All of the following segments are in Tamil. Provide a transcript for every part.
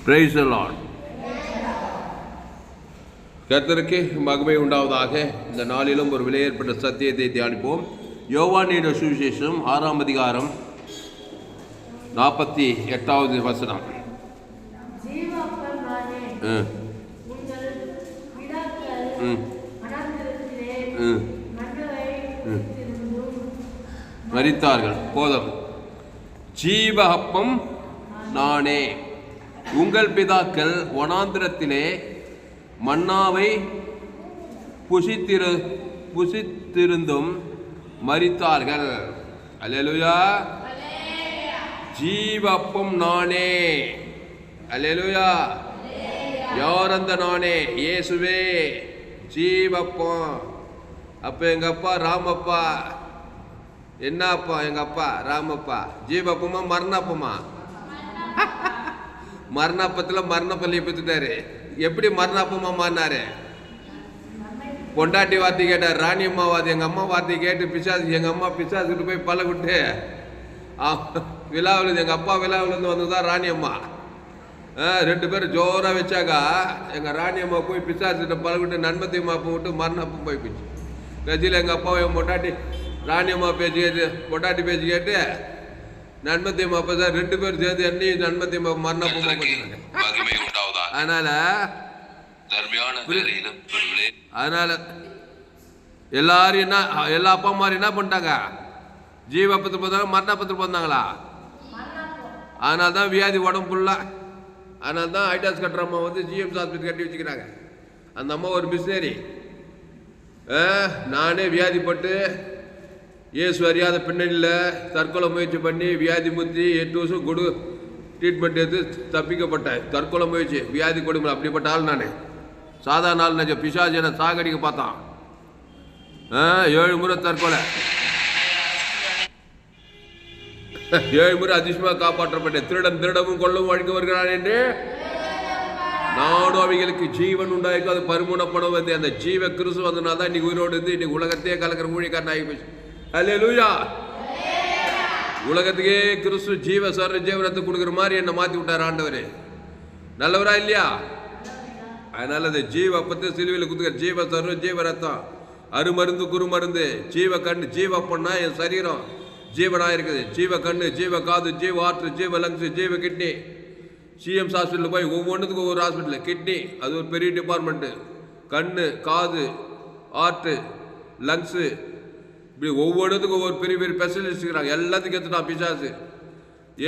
Praise the Lord. கர்த்தருக்கு மகிமை உண்டாவதாக. இந்த நாளிலும் ஒரு விலையேற்பட்ட சத்தியத்தை தியானிப்போம். யோவானின் சுவிசேஷம் 6ஆம் அதிகாரம் 48வது வசனம். மரித்தார்கள். போதும். ஜீவ அப்பம் நானே. உங்கள் பிதாக்கள் வனாந்திரத்திலே மன்னாவை புசித்திருந்தும் மரித்தார்கள். அல்லேலூயா. ஜீவ அப்பம் நானே. அல்லேலூயா. யார் அந்த நானே? இயேசுவே ஜீவப்பம். அப்போ எங்கள் அப்பா ராமப்பா. என்ன அப்பா? எங்கள் அப்பா ராமப்பா. ஜீவப்பமா மரணப்பமா? மரணப்பத்தில் மரணப்பள்ளியை பெற்றுட்டாரு. எப்படி மரணப்பமா மாறினாரு? பொண்டாட்டி வார்த்தை கேட்டார். ராணி அம்மா வார்த்தை, எங்கள் அம்மா வார்த்தை கேட்டு பிசாசு, எங்கள் அம்மா பிசாசுக்கிட்டு போய் பல விட்டு விழாவில், எங்கள் அப்பா விழாவிலேருந்து வந்து தான் ராணி அம்மா. 2 பேரும் ஜோராக வச்சாக்கா எங்கள் ராணி அம்மா போய் பிசாசுக்கிட்ட பல விட்டு நன்மத்தை மாப்பம் விட்டு மரணப்பம் போய் போச்சு. கட்சியில் எங்கள் அப்பாவை என் பொண்டாட்டி ராணி அம்மா பேச்சு கேட்டு, பொண்டாட்டி பேச்சு கேட்டு நன்மத்தியம்மா அப்போ தான் 2 பேரும் சேர்ந்து என்னையும் நன்மத்தியம்மா மரணப்பமா பண்ணாங்க. அதனால எல்லாரும் என்ன, எல்லா அப்பா அம்மா என்ன பண்ணிட்டாங்க? ஜீவப்பத்தில் போதாங்க, மரணப்பத்தில் போந்தாங்களா? அதனால தான் வியாதி உடம்பு ஃபுல்லாக. அதனால தான் ஐடாஸ் கட்டுற அம்மா வந்து ஜிஎம்ஸ் ஹாஸ்பிட்டல் கட்டி வச்சுக்கிறாங்க. அந்த அம்மா ஒரு மிஷினரி. நானே வியாதிப்பட்டு இயேசு அறியாத பின்னணியில் தற்கொலை முயற்சி பண்ணி வியாதி முத்தி 8 வருஷம் ட்ரீட்மெண்ட் எடுத்து தப்பிக்கப்பட்டேன். தற்கொலை முயற்சி, வியாதி கொடுமை, அப்படிப்பட்ட ஆள் நான். சாதாரண ஆள் நினைச்ச. பிசாசு என்னை சாகடிக்க பார்த்தான். 7 முறை தற்கொலை, 7 முறை அதிசயமாக காப்பாற்றப்பட்டேன். திருடவும் கொல்லவும் அழிக்க வருகிறான் என்று நானும் அவைகளுக்கு ஜீவன் உண்டாயிருக்கும், அது பரிமூணப்படும் வந்து அந்த ஜீவ கிறிஸ்து வந்தனால தான் இன்னைக்கு உயிரோடு இருந்து இன்னைக்கு உலகத்தையே கலக்கிற ஊழியக்காரன் ஆகி போச்சு. அல்லேலூயா. உலகத்துக்கே கிறிஸ்து ஜீவ ஜீவனத்தை கொடுக்குற மாதிரி என்னை மாற்றி விட்டார் ஆண்டவர். நல்லவரா இல்லையா? அதனால அந்த ஜீவ அப்பத்தை சிலுவையில் குத்துக்கிற ஜீவ ஜீவ ரத்தம், அருமருந்து குறுமருந்து, ஜீவ கண்ணு. ஜீவ அப்பன்னா என் சரீரம் ஜீவனாக இருக்குது. ஜீவ கண்ணு, ஜீவ காது, ஜீவ ஆற்று, ஜீவ லங்ஸ், ஜீவ கிட்னி. சிஎம்ஸ் ஹாஸ்பிட்டலில் போய் ஒவ்வொன்றுத்துக்கும் ஒவ்வொரு ஹாஸ்பிட்டலு. கிட்னி அது ஒரு பெரிய டிபார்ட்மெண்ட்டு. கண்ணு, காது, ஆற்று, லங்ஸு, இப்படி ஒவ்வொன்றுத்துக்கும் ஒவ்வொரு பெரிய பெரிய ஸ்பெஷலிஸ்ட் இருக்கிறாங்க. எல்லாத்துக்கும் எடுத்துட்டான் பிசாசு.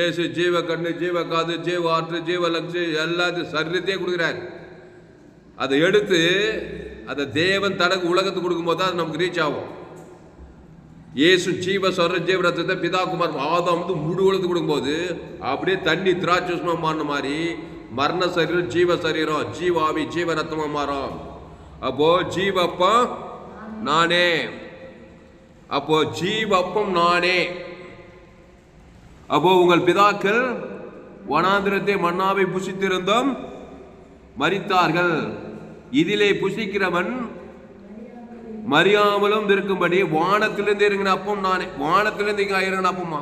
ஏசு ஜீவ கண்ணு, ஜீவ காது, ஜீவ ஆற்று, ஜீவ லங்ஸு எல்லாத்தையும் சரீரத்தையே கொடுக்குறாரு. அதை எடுத்து அதை தேவன் தனக்கு உலகத்துக்கு கொடுக்கும்போது தான் அது நமக்கு ரீச் ஆகும். இயேசு ஜீவ ஜீவ ரத்தத்தை பிதாகுமார் ஆதாம் வந்து முழு உலகத்துக்கு கொடுக்கும்போது அப்படியே தண்ணி திராட்சமா மாறின மாதிரி மரண சரீரம் ஜீவ சரீரம், ஜீவாவி ஜீவ ரத்தமா மாறும். அப்போ ஜீவப்பம் நானே. அப்போ ஜீவப்பம் நானே. அப்போ உங்கள் பிதாக்கள் வனாந்திரத்தை மன்னாவை புசித்திருந்தும் மரித்தார்கள். இதிலே புசிக்கிறவன் மறியாமலும் இருக்கும்படி வானத்திலிருந்து இறங்கின அப்பம் நானே. வானத்திலிருந்து இங்க இறங்கின அப்பமா,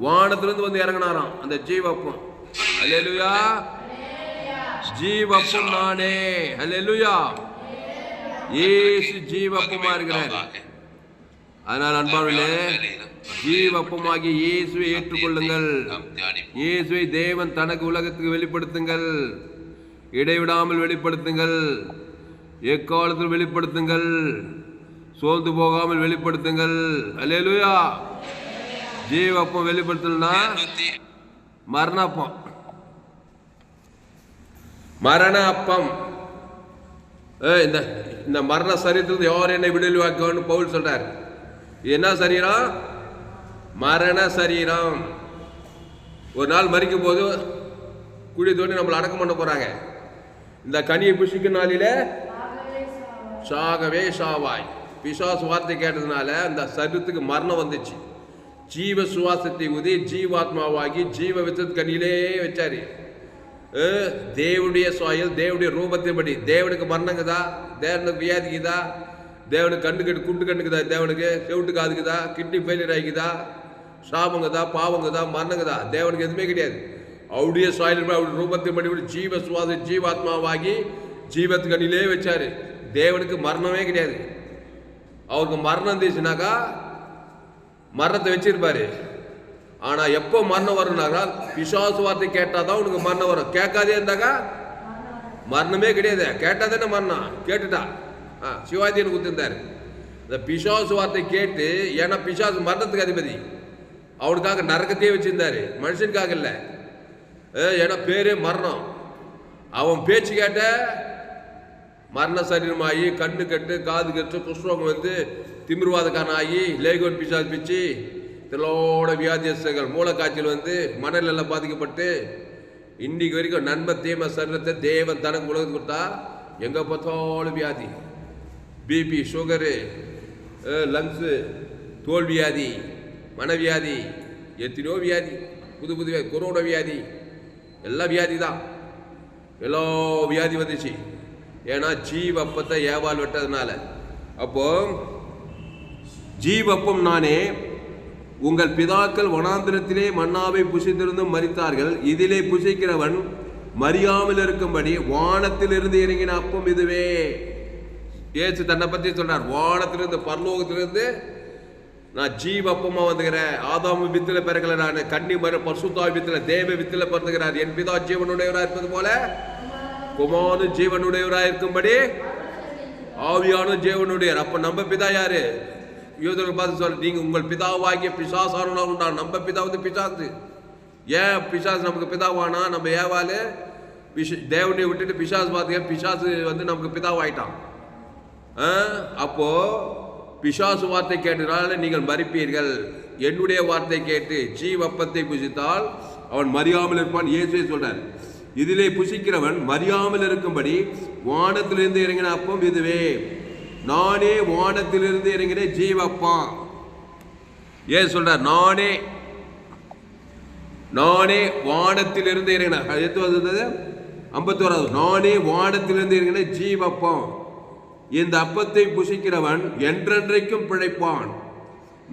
வானத்திலிருந்து வந்து இறங்கினாராம் அந்த ஜீவப்பம். அல்லேலூயா. ஜீவப்பம் நானே. அல்லேலூயா. இயேசு ஜீவப்பமா இருக்கிறார். அதனால் அன்பானவர்களே, ஜீவப்பமாகி இயேசுவை ஏற்றுக்கொள்ளுங்கள். இயேசுவை தேவன் தனக்கு உலகத்துக்கு வெளிப்படுத்துங்கள். இடைவிடாமல் வெளிப்படுத்துங்கள். எக்காலத்தில் வெளிப்படுத்துங்கள். சோர்ந்து போகாமல் வெளிப்படுத்துங்கள். அல்லேலூயா. ஜீவப்பம் வெளிப்படுத்தலனா மரணப்பம், மரண அப்பம். இந்த மரண சரீரத்தில் யார் என்னை விடுதலை வாக்குன்னு பவுல் சொல்றார். என்ன சரீரம்? மரண சரீரம். ஒரு நாள் மறிக்கும் போது குழி தோண்டி நம்மளை அடக்கம் பண்ண போறாங்க. இந்த கனியை புசிக்கும் நாளில சாகவே சாவாய். பிசாசு வார்த்தை கேட்டதுனால அந்த சரீரத்துக்கு மரணம் வந்துச்சு. ஜீவ சுவாசத்தை ஊதி ஜீவாத்மாவாகி ஜீவ வித்தத்து கனியிலே வச்சாரு. தேவனுடைய சாயல், தேவனுடைய ரூபத்தின்படி. தேவனுக்கு மரணங்குதா? தேவனுக்கு வியாதிக்குதா? தேவனுக்கு கண்ணு குண்டு கண்ணுக்குதா? தேவனுக்கு செவிட்டு காதுக்குதா? Kidney failure ஆகிக்குதா? சாபங்குதா? பாவங்குதா? மரணங்குதா? தேவனுக்கு எதுவுமே கிடையாது. அவருடைய சாயல் அவருடைய ரூபத்தை பண்ணி ஜீவ சுவாச ஜீவாத்மாவாகி ஜீவத்துக்கணிலே வச்சாரு. தேவனுக்கு மரணமே கிடையாது. அவருக்கு மரணம் இருந்துச்சுனாக்கா மரணத்தை வச்சிருப்பாரு. ஆனா எப்போ மரணம் வரும்னாக்கா பிசாசு வார்த்தை கேட்டாதான் உனக்கு மரணம் வரும். கேட்காதே இருந்தாக்கா மரணமே கிடையாது. கேட்டா தானே மரணம். கேட்டுட்டா சிவாஜின்னு கொடுத்திருந்தாரு. இந்த பிசாசு வார்த்தை கேட்டு, ஏன்னா பிசாசு மரணத்துக்கு அதிபதி, அவனுக்காக நரகத்தையே வச்சிருந்தாரு, மனுஷனுக்காக இல்லை. ஏன்னா பேரே மரணம். அவன் பேச்சு கேட்ட மரண சரீரமாகி கண்ணு கட்டு காது கட்டு குஷ்ரோகம் வந்து திமிர்வாதக்காரன் ஆகி லேகோன் பிசாசு பிச்சு திலோட வியாதியஸ்தர்கள் மூளைக்காய்ச்சல் வந்து மனநெல்லாம் பாதிக்கப்பட்டு இன்னைக்கு வரைக்கும் நன்மை தீமை சரீரத்தை தேவன் தனக்கு உலகத்துக்கு கொடுத்தா எங்கே பார்த்தாலும் வியாதி, பிபி, சுகரு, லங்ஸு, தோல் வியாதி, மனவியாதி, எத்தனையோ வியாதி, புது புது வியாதி, கொரோனா வியாதி, எல்லாம் வியாதி தான். எல்லா வியாதி வந்துச்சு. ஏன்னா ஜீவப்பத்தை ஏவாள் விட்டதுனால. அப்போ ஜீவப்பம் நானே. உங்கள் பிதாக்கள் வனாந்திரத்திலே மன்னாவை புசித்திருந்தும் மரித்தார்கள். இதிலே புசிக்கிறவன் மறியாமல் இருக்கும்படி வானத்திலிருந்து இறங்கின அப்பம் இதுவே. இயேசு தன்னை பற்றி சொன்னார். வானத்திலிருந்து பரலோகத்திலிருந்து நான் ஜீவப்பமா வந்துக்கிறேன். ஆதாமு வித்துல பிறக்கல, நான் கன்னி மர பசுத்தா வித்துல தேவ வித்துல பிறந்துகிறார். என் பிதா ஜீவனுடையவராக இருப்பது போல குமாரனு ஜீவனுடையவராக இருக்கும்படி ஆவியான ஜீவனுடையவர். அப்ப நம்ம பிதா யாரு? யூதர்கள் பார்த்து சொல்ல, நீங்க உங்கள் பிதாவாகிய பிசாசான உண்டா. நம்ம பிதா வந்து பிசாசு. ஏன் பிசாசு நமக்கு பிதாவானா? நம்ம ஏவாலு தேவனை விட்டுட்டு பிசாசு பார்த்து பிசாசு வந்து நமக்கு பிதாவாயிட்டான். அப்போ பிசாசு வார்த்தை கேட்டதால நீங்கள் மரிப்பீர்கள். என்னுடைய வார்த்தை கேட்டு ஜீவப்பத்தை புசித்தால் அவன் மறியாமல் இருப்பான். இயேசுவே சொல்றார், இதிலே புசிக்கிறவன் மறியாமல் இருக்கும்படி வானத்திலிருந்து இறங்கின அப்பம் இதுவே. நானே வானத்திலிருந்து இறங்கின ஜீவப்பா. ஏன் சொல்றார்? நானே வானத்திலிருந்து இறங்கின. எத்து வந்தது 51. நானே வானத்திலிருந்து இறங்கின ஜீவப்பம். இந்த அப்பத்தை புசிக்கிறவன் என்றென்றைக்கும் பிழைப்பான்.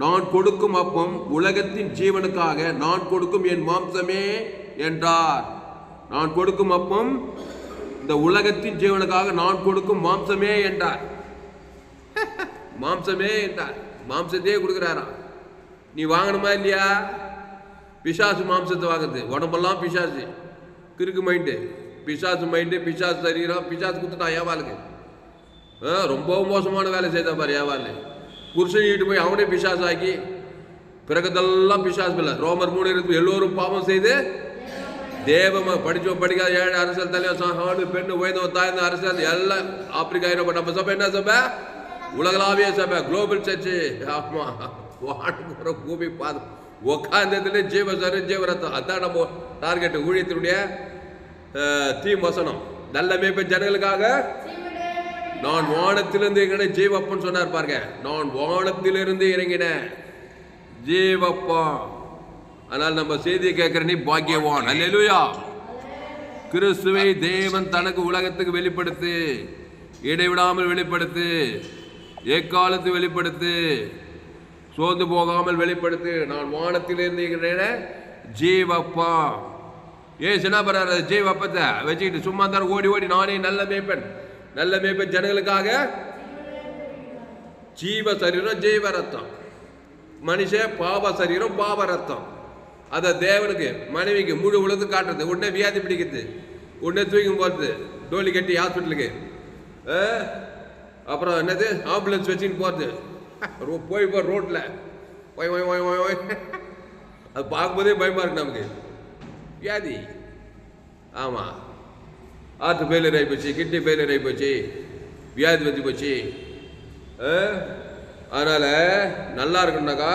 நான் கொடுக்கும் அப்பம் உலகத்தின் ஜீவனுக்காக நான் கொடுக்கும் என் மாம்சமே என்றார். நான் கொடுக்கும் அப்பம் இந்த உலகத்தின் ஜீவனுக்காக நான் கொடுக்கும் மாம்சமே என்றார். மாம்சமே என்றார். மாம்சத்தையே கொடுக்குறாராம். நீ வாங்கணுமா இல்லையா? பிசாசு மாம்சத்தை வாங்குறது. உடம்பெல்லாம் பிசாசு, கிறுக்கு மைண்டு, பிசாசு மைண்டு, பிசாசு சரீரம். பிசாசு கொடுத்துட்டான் ஏவாளுக்கு. ரொம்ப மோசமான வேலை செய்தா பாரு ஏவாள். புருஷன் வீட்டு போய் அவனே பிசாசு ஆக்கி பிறகுதெல்லாம் பிசாசு இல்லை. ரோமர் 3 எல்லோரும் பாவம் செய்து தேவமா படிச்சோம் படிக்காத ஏழை அரசியல் தலைவர் ஆடு பெண்ணு உயர்ந்தவன் தாய்ந்த அரசியல் எல்லாம் ஆப்பிரிக்கா ஐரோப்பா. நம்ம சபை என்ன சபை? உலகளாவிய சபை, குளோபல் சர்ச்சு. ஆமா, வாடுற பூமி பாது உக்காந்ததுல ஜீவசரு ஜீவரத்தம். அதான் நம்ம டார்கெட். ஊழியத்தினுடைய தீம் வசனம். நல்ல மேய்ப்ப ஜனங்களுக்காக நான் வானத்திலிருந்து இறங்கின ஜீவப்பன் சொன்னார் பாருங்க. நான் வானத்திலிருந்து இறங்கின ஜீவப்பா. ஆனால் நம்ம செய்தியை கேட்கிற நீ பாக்கியவான். அல்லேலூயா. கிறிஸ்துவை தேவன் தனக்கு உலகத்துக்கு வெளிப்படுத்து, இடைவிடாமல் வெளிப்படுத்து, எக்காலத்து வெளிப்படுத்து, சோர்ந்து போகாமல் வெளிப்படுத்து. நான் வானத்திலிருந்து இறங்கின ஜீவப்பா. ஏன் என்ன பண்றாரு? ஜீவப்பத்தை வச்சுக்கிட்டு சும்மா தான் ஓடி ஓடி நானே நல்ல மேய்ப்பன், நல்ல மேய்ப்பன் ஜனங்களுக்காக. ஜீவ சரீரம் ஜீவ ரத்தம், மனுஷ பாவ சரீரம் பாவ ரத்தம். அதை தேவனுக்கு மனைவிக்கு முழு உலகத்து காட்டுறது. உடனே வியாதி பிடிக்கிறது, உடனே தூக்கி போகிறது, டோலி கட்டி ஹாஸ்பிட்டலுக்கு. அப்புறம் என்னது ஆம்புலன்ஸ் வச்சுன்னு போகிறது. போய் போ ரோட்டில் போய் ஓய் ஓய் ஓய் ஓய். அது பார்க்கும்போதே பயமாக இருக்கு நமக்கு. வியாதி. ஆமாம், ஹார்ட் ஃபெயிலியர் ஆகி போச்சு, கிட்னி ஃபெயிலியர் ஆகி போச்சு, வியாதி வந்து போச்சு. அதனால் நல்லா இருக்கணும்னாக்கா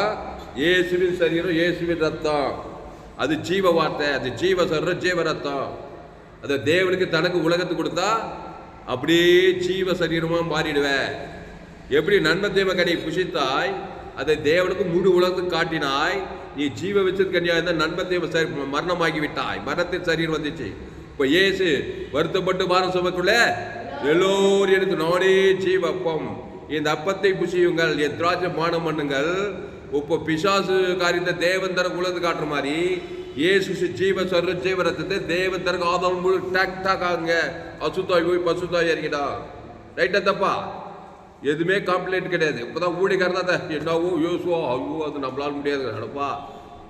இயேசுவின் சரீரம் இயேசுவின் ரத்தம். அது ஜீவ வார்த்தை, அது ஜீவ சரீரம் ஜீவ ரத்தம். அதை தேவனுக்கு தனக்கு உலகத்துக்கு கொடுத்தா அப்படியே ஜீவ சரீரமாக மாறிடுவேன். எப்படி நன்மை தேவ கனியை புசித்தாய், அதை தேவனுக்கு முழு உலகத்துக்கு காட்டினாய். நீ ஜீவ வச்சது கனியாக இருந்தால் நன்மை தேவ மரணமாகி விட்டாய். மரணத்தின் சரீரம் வந்துச்சு. இப்போ இயேசு வருத்தப்பட்டு வாரம் சபைக்குள்ள எல்லோரும் எடுத்து நானே ஜீவப்பம், இந்த அப்பத்தை புசியுங்கள், என் திராட்சை பானம் பண்ணுங்கள். இப்போ பிசாசு காரியத்தை தேவன் தர உலகத்து காட்டுற மாதிரி இயேசு ஜீவ சர்வ ஜீவ ரத்தத்தை தேவன் தனக்கு ஆதாரம் முழு டாக் டாக் ஆகுங்க. அசுத்தாய் போய் பசுத்தாய் இறங்கிடா. ரைட்டா தப்பா? எதுவுமே காம்ப்ளைண்ட் கிடையாது. இப்போதான் ஊழியக்காரன் தான் என்னவோ யோசுவோ ஐயோ அது நம்மளால முடியாது. நடப்பா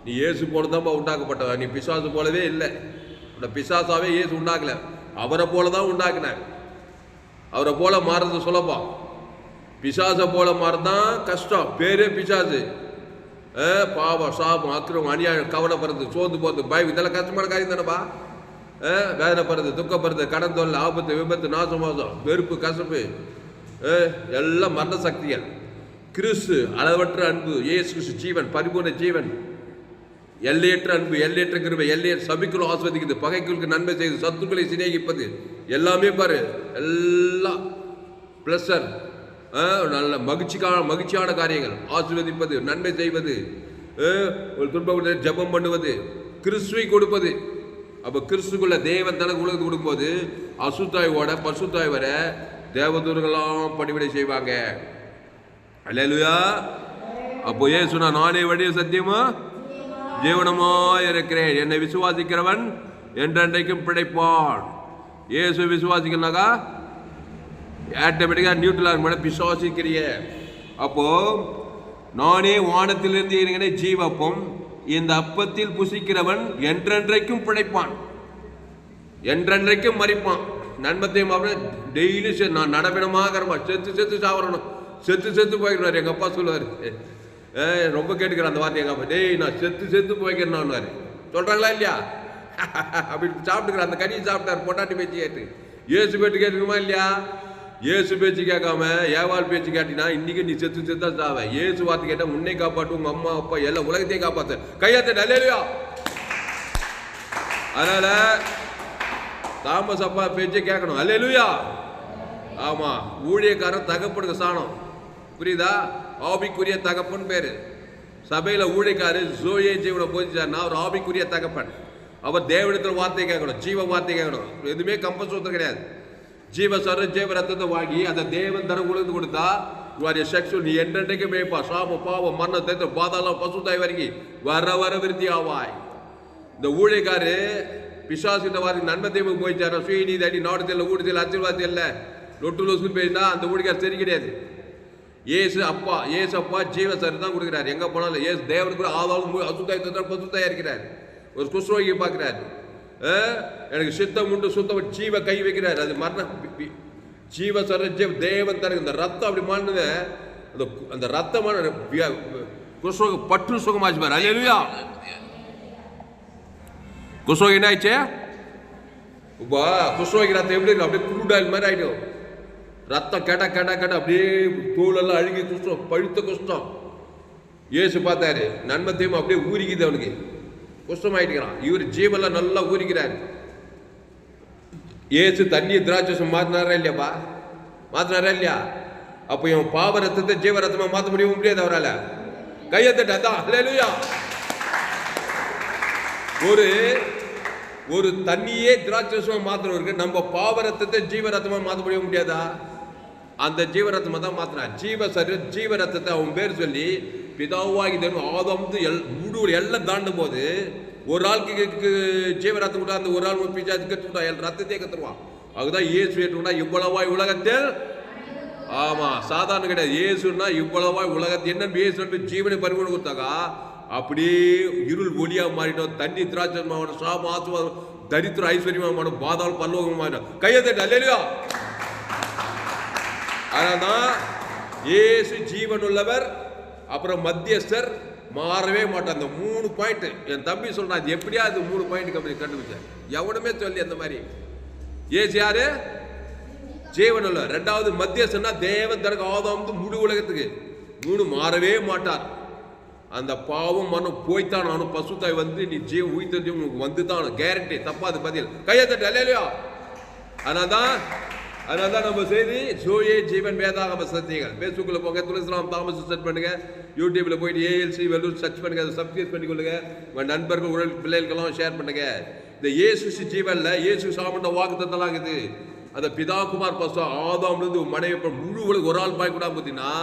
நீ இயேசு போல தான்ப்பா உண்டாக்கப்பட்டவ. நீ பிசாசு போலவே இல்லை. பிசாசாவே இயேசு உண்டாக்கல, அவரை போல தான் உண்டாக்குன. அவரை போல மாறுறது சுலபம், பிசாசை போல மாறுதான் கஷ்டம். பேரே பிசாசு. பாவம் சாபம் அக்கிரம் அநியாயம் கவலைப்படுறது சோர்ந்து போகிறது பயம் இதெல்லாம் கஷ்டமான காரியம் தானேப்பா. வேதனைப்படுறது துக்கப்படுறது கடன் தொல்லை ஆபத்து விபத்து நாசமோசம் வெறுப்பு கசப்பு எல்லாம் மரண சக்திகள். கிறிஸ்து அளவற்ற அன்பு, இயேசு கிறிஸ்து ஜீவன் பரிபூர்ண ஜீவன், எல்லையற்ற அன்பு எல்லையற்ற கிருபை, எல்லையற்ற சபிக்குள் ஆஸ்வதிக்குது, பகைக்குள்ளுக்கு நன்மை செய்து, சத்துக்களை சிநேகிப்பது, எல்லாமே பாரு எல்லாம் பிளஸர். நல்ல மகிழ்ச்சியான காரியங்கள், ஆசீர்வதிப்பது, நன்மை செய்வது, ஒரு துன்பத்தை ஜபம் பண்ணுவது, கிறிஸ்துவை கொடுப்பது. அப்போ கிறிஸ்துக்குள்ள தேவன் தனக்கு உலகத்துக்கு கொடுக்கும்போது அசுத்தாயோட பசுத்தாய் வர தேவதூர்களெல்லாம் பணிவிடை செய்வாங்க. அல்லேலூயா. அப்போ ஏன் சொன்னா நானே வழிய சத்தியமா ஜீவனமா இருக்கிறேன், என்னை விசுவாசிக்கிறவன் என்றென்றைக்கும் பிழைப்பான். ஏசு விசுவாசிக்கனாக்கா ஆட்டோமேட்டிக்காக நியூட்ரலாக மேடம் விசுவாசிக்கிறிய. அப்போ நானே வானத்திலிருந்து இருக்கிற ஜீவப்பம், இந்த அப்பத்தில் புசிக்கிறவன் என்றென்றைக்கும் பிழைப்பான், என்றென்றைக்கும் மறிப்பான். நன்மத்தையும் டெய்லி நான் நடப்பிடமாக செத்து செத்து சாவரணும், செத்து செத்து போய்க்கிறார். எங்கள் அப்பா சொல்லுவார், ரொம்ப கேட்டுக்கிறேன் அந்த வார்த்தை. எங்கள் அப்பா டேய் நான் செத்து செத்து போய்க்கிறேன்னாரு. சொல்கிறாங்களா இல்லையா? அப்படி சாப்பிட்டுக்கிறேன். அந்த கனியை சாப்பிட்டார் பொட்டாட்டி பேச்சு கேட்டு. ஏசு பேச்சு கேட்டுக்குமா இல்லையா? ஏசு பேச்சு கேட்காம ஏவாள் பேச்சு கேட்டினா இன்னைக்கு நீ செத்து செத்தா சாவ. ஏசு வார்த்தை கேட்டா முன்னே காப்பாற்று, உங்க அம்மா அப்பா எல்லாம் உலகத்தையும் காப்பாத்து. கையாத்த நல்லையா? அதனால தாமஸ் அப்பா பேச்சை கேட்கணும். அல்லேலூயா. ஆமா, ஊழியக்காரன் தகப்பனுக்கு சாணம், புரியுதா? ஆபிக்குரிய தகப்பன் பேரு. சபையில ஊழியக்காரு ஜோயே ஜீவனை போதிச்சார்னா அவர் ஆபிக்குரிய தகப்பன். அவர் தேவனிடத்தில் வார்த்தை கேட்கணும், ஜீவ வார்த்தை கேட்கணும். எதுவுமே கம்பல்சூத்திரம் கிடையாது. ஜீவ சர்வ ஜீவ ரத்தத்தை வாங்கி அதை தேவன் தர உலகத்து கொடுத்தா செக்ஷுவல் நீ என்றென்றைக்கு மேய்ப்பா. சாப பாவம் மரணத்தை பாதாளம் பசுத்தாய் வரைக்கும் வர வர விருத்தி ஆவாய். இந்த ஊழியக்காரு பிசாசிட்ட வாரி நன்மை தெய்வம் போயிச்சாரா சுயநீதி அடி நாடு தெரியல ஊடு தெரியல அச்சிர்வாதம் இல்லை லொட்டு லொசுன்னு போயிருந்தா அந்த ஊழியக்கார் சரி கிடையாது. ஏசு அப்பா ஜீவ சரி தான் கொடுக்குறாரு. எங்கே போனாலும் ஏசு தேவனுக்கு ஆதாரம் அசுத்தாய் பசுத்தாயா இருக்கிறார். ஒரு குஷ்ரோகியை பார்க்குறாரு, எனக்கு சித்தம் உண்டு சுத்தம் ஜீவ கை வைக்கிறார். அது மரண ஜீவ சர தேவன் தனக்கு இந்த ரத்தம் அப்படி மாறினது அந்த ரத்தமான குஷ்ரோக பற்று சுகமாச்சு பாரு. அல்லேலூயா. குஷ்ரோகம் என்ன ஆயிடுச்சு? குஷ்ரோகி ரத்தம் எப்படி அப்படியே குருடாயில் மாதிரி ஆயிடும். ரத்தம் கெட்ட கெட்ட கெட்ட அப்படியே தோலெல்லாம் அழுகி குஷ்டம் பழுத்த குஷ்டம். ஏசு பார்த்தாரு, நன்மத்தையும் அப்படியே ஊறிக்குது, அவனுக்கு குஷ்டம் ஆயிட்டுக்கிறான். இவர் ஜீவெல்லாம் நல்லா ஊறிக்கிறாரு. ஏசு தண்ணி திராட்சம் மாத்தினாரா இல்லையாப்பா? மாத்தினாரா இல்லையா? அப்போ இவன் பாவ ரத்தத்தை ஜீவ ரத்தமா மாற்ற முடியாது அவரால். கையத்தட்ட அதான் அல்லேலூயா. ஒரு தண்ணியே திராட்சமா மாத்தினவருக்கு நம்ம பாவ ரத்தத்தை ஜீவ ரத்தமா மாற்ற முடியாதா? அந்த ஜீவ ரத்தமா தான் மாத்தினார். ஜீவ ரத்தத்தை அவன் பேர் சொல்லி பிதாவாகி ஆதம் மூடு எல்லாம் தாண்டும் போது ஒரு ஆளுக்கு ஜீவ ரத்தம் விட்டா அந்த ஒரு ஆள் பிசாச்சு கற்றுவிட்டா ரத்தத்தையே கத்துருவான். அதுதான் இயேசு ஏற்றுவிட்டா இவ்வளவாய் உலகத்தில். ஆமா, சாதாரண கிடையாது. இயேசுன்னா இவ்வளவாய் உலகத்தில் என்னன்னு இயேசு ஜீவனை பரிமாணம் கொடுத்தாக்கா அப்படியே இருள் ஒளியா மாறிடும். தண்ணி திராட்சமாகணும், சாபம் ஆசுவாதம், தரித்திர ஐஸ்வர்யமாகணும், பாதாளம் பல்லோகம் மாறிடும். கையத்தட்டு அல்லேலூயா. அதனால்தான் இயேசு ஜீவன் உள்ளவர், அப்புறம் மத்தியஸ்தர், மாறவே மாட்டான். அந்த 3 பாயிண்ட் என் தம்பி சொல்றான். அது எப்படியா அது 3 பாயிண்ட் கண்டுபிடிச்சேன். எவனுமே சொல்லி அந்த மாதிரி. ஏசு யாரு? ஜீவன் உள்ள. 2வது மத்தியஸ்தர்னா தேவன் தனக்கு ஆதாம் முழு உலகத்துக்கு. 3 மாறவே மாட்டார். அந்த பாவம் மனம் போய்த்தான் ஆனும். பசுத்தாய் வந்து நீ ஜீவ உயிர்த்த உனக்கு வந்து தான் கேரண்டி. தப்பாது பதில். கையத்தட்டு அல்லேலூயா. அதனால்தான் நம்ம செய்தி ஜோயே ஜீவன் வேதாகம சத்தியங்கள். ஃபேஸ்புக்கில் போங்க, துளசிராம் தாமஸ் சர்ச் பண்ணுங்க, யூடியூப்ல போயிட்டு ஏஎல்சி வெல்லூர் சர்ச் பண்ணுங்க, அதை சப்ஸ்கிரைப் பண்ணிக்கொள்ளுங்க. உங்கள் நண்பர்கள் உடல் பிள்ளைகளுக்கெல்லாம் ஷேர் பண்ணுங்க. இந்த இயேசு ஜீவன்ல இயேசு சாப்பிட்ட வாக்குத்தத்தெல்லாம் இருக்குது. அந்த பிதா குமார் பசு ஆதாம்லேருந்து மனைவி முழு ஒரு ஆள் பாய் கூட பார்த்தீங்கன்னா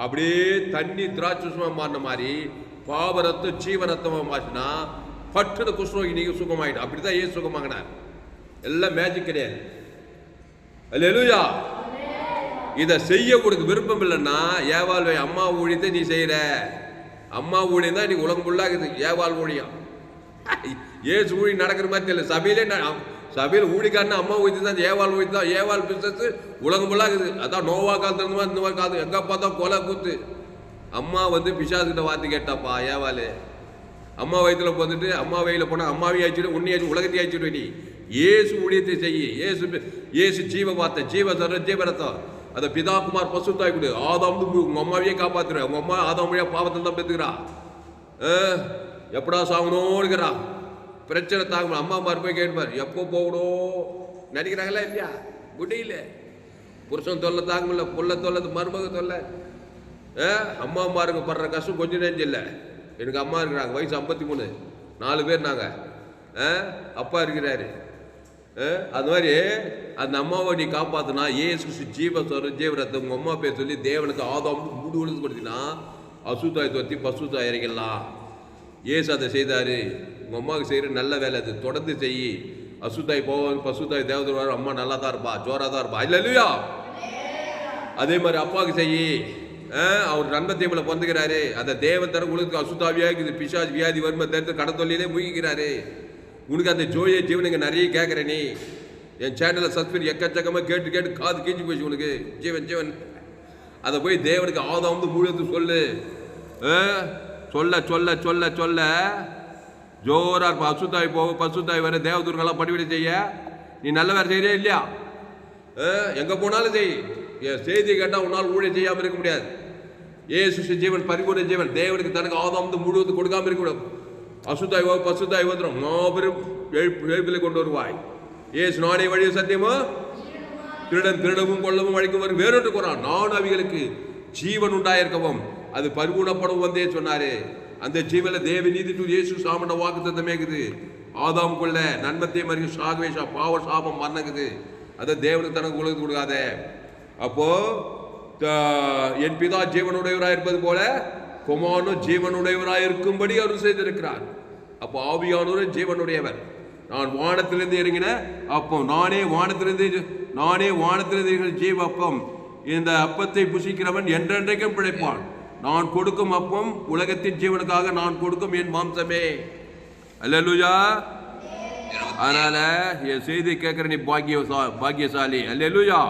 அப்படியே தண்ணி திராட்சமா மாறின மாதிரி பாவரத்தம் ஜீவரத்தமாக மாற்றினா பட்டுன குஷ்ரோகி நீங்க சுகமாயிடும். அப்படிதான் ஏன் சுகமாகினார். எல்லாம் மேஜிக் கிடையாது. அல்லேலூயா. இதை செய்ய கொடுக்க விருப்பம் இல்லைன்னா ஏவாள் அம்மா ஊழியத்தை நீ செய்யற. அம்மா ஊழியம் தான் நீ உலகம் ஃபுல்லாகுது. ஏவாள் ஊழியம் ஏசு ஊழி நடக்கிற மாதிரி தெரியல. சபையில் ஊழிக்காரனா அம்மா ஊழித்து தான், ஏவாள் ஊழித்து தான். ஏவாள் பிசினஸ் உலகம் ஃபுல்லாகுது. அதான் நோவா காலத்துல இருந்து இந்த மாதிரி காலத்து எங்க பார்த்தா கொலை கூத்து. அம்மா பிசாசுகிட்ட வார்த்தை கேட்டாப்பா ஏவாள். அம்மா வயிற்றுல போந்துட்டு அம்மா வயில போனா அம்மாவையும் ஆயிடுச்சு, உன்னையாச்சு, உலகத்தையும் ஆயிடுச்சு. நீ ஏசு ஊழியத்தை செய்யி. ஏசு ஜீவ வார்த்தை, ஜீவ சர ஜீவரத்தம். அதை பிதாகுமார் பசுத்தாய் கொடு. ஆதாம் உங்க அம்மாவையே காப்பாத்துற. உங்க அம்மா ஆதாம் வழியா பாவத்தில் தான் பெற்றுக்கிறா. எப்படா சாகணும்னுக்கிறா. பிரச்சனை தாங்க அம்மா மாறு போய் கேட்பார். எப்போ போகணும் நினைக்கிறாங்களா இல்லையா? முடியல. புருஷன் தொல்லை தாங்க முடியல, புள்ள தொல்லை, மருமக தொல்லை. அம்மா அம்மாருக்கு படுற கஷ்டம் கொஞ்சம் நெஞ்சில்லை. எனக்கு அம்மா இருக்கிறாங்க, வயசு 53, 4 பேர் நாங்கள். அப்பா இருக்கிறாரு. அது மாதிரி அந்த அம்மாவை நீ காப்பாற்றினா ஏசு ஜீவரத்தை உங்கள் அம்மா பேர் சொல்லி தேவனுக்கு ஆதாம் மூடு உழுது கொடுத்தினா அசுத்தாய் தொத்தி பசுத்தாய் இறங்கிடலாம். ஏசு அதை செய்தார். உங்கள் அம்மாவுக்கு செய்கிற நல்ல வேலை அது. தொடர்ந்து செய். அசுத்தாய் போவாங்க, பசுத்தாய் தேவதூர் அம்மா நல்லா தான் இருப்பா, ஜோராக தான் இருப்பா. இல்லை இல்லையா? அதே மாதிரி அப்பாவுக்கு செய். அவர் நன்மத்தேமல பிறந்துக்கிறாரு. அந்த தேவன் தர உலகத்துக்கு அசுத்தாவியாக இருக்குது. பிசாஜ் வியாதி வறுமை தடுத்து கடத்தொல்லியிலே முகிக்கிறாரு. உனக்கு அந்த ஜோய ஜீவனுங்க நிறைய கேட்குற. நீ என் சேனலை சப்ஸ்கிரைப் எக்கச்சக்கமாக கேட்டு கேட்டு காது கீஞ்சி போச்சு உனக்கு. ஜீவன் ஜீவன் அதை போய் தேவனுக்கு ஆதாம் முழுத்து சொல்லு. சொல்ல சொல்ல சொல்ல சொல்ல ஜோரா இருப்பா. அசுத்தாய் போக பசுத்தாய் வர தேவதூர்களெல்லாம் படிவிட செய்ய நீ நல்ல வேறு செய்யறியா இல்லையா? எங்கே போனாலும் செய். என் செய்தி கேட்டால் உன்னால் ஊழியம் செய்யாமல் இருக்க முடியாது. ஏசு ஜீவன் பரிபூர்ண ஜீவன். தேவனுக்கு தனக்கு ஆதாம் முழுவது கொடுக்காம இருக்கக்கூடாது. அசுத்தாய் பசுத்தாய் வந்துடும். மாபெரும் எழுப்பிலை கொண்டு வருவாய். ஏசு நானே வழி சத்தியமோ திருடன் திருடவும் கொள்ளவும் வழிக்கும் வரும் வேறொன்று கூறான். நான் அவைகளுக்கு ஜீவன் உண்டாயிருக்கவும் அது பரிபூர்ணப்படும் வந்தே சொன்னாரு. அந்த ஜீவன தேவ நீதி இயேசு சாமண்ட வாக்கு தத்தமேக்குது. ஆதாம் கொள்ள நன்மத்தை மறிய சாகவேஷா பாவ சாபம் மரணக்குது. அதை தேவனுக்கு தனக்கு உலகத்து கொடுக்காத. அப்போ என் பிதா ஜீவனுடையவராக இருப்பது போல குமாரனும் ஜீவனுடையவராக இருக்கும்படி அவர் செய்திருக்கிறார். அப்போ ஆவியானவர் ஜீவனுடையவர். நான் வானத்திலிருந்து இறங்கின அப்போ நானே வானத்திலிருந்து ஜீவ அப்பம். இந்த அப்பத்தை புசிக்கிறவன் என்றென்றைக்கும் பிழைப்பான். நான் கொடுக்கும் அப்பம் உலகத்தின் ஜீவனுக்காக நான் கொடுக்கும் என் மாம்சமே. அல்லேலூயா. அதனால என் செய்தி கேட்கிற நீ பாக்கியசாலி. அல்லேலூயா.